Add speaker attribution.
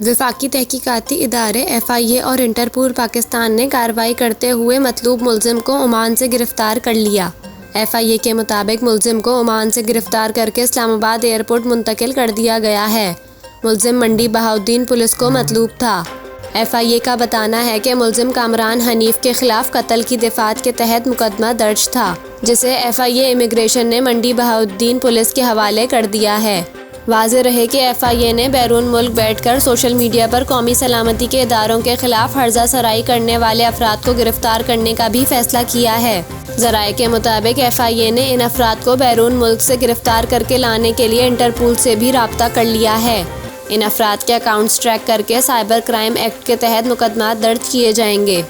Speaker 1: वफाकी तहकीकाती इदारे FIA और इंटरपोल पाकिस्तान ने कार्रवाई करते हुए मतलूब मुलजिम को ओमान से गिरफ्तार कर लिया। FIA के मुताबिक मुलजिम को ओमान से गिरफ्तार करके इस्लामाबाद एयरपोर्ट मुंतकिल कर दिया गया है। मुलजिम मंडी बहाउद्दीन पुलिस को मतलूब था। FIA का बताना है कि मुलजिम कामरान हनीफ के खिलाफ कत्ल की दिफात के तहत मुकदमा दर्ज था, जिसे FIA इमिग्रेशन ने मंडी बहाउद्दीन पुलिस के हवाले कर दिया है। वाज़ेह रहे कि FIA ने बैरून मुल्क बैठकर सोशल मीडिया पर कौमी सलामती के इदारों के खिलाफ हर्जा सराई करने वाले अफराद को गिरफ्तार करने का भी फैसला किया है। ज़राए के मुताबिक FIA ने इन अफराद को बैरून मुल्क से गिरफ्तार करके लाने के लिए इंटरपोल से भी राब्ता कर लिया है। इन अफराद के अकाउंट्स ट्रैक करके साइबर क्राइम एक्ट के तहत मुकदमा दर्ज किए जाएंगे।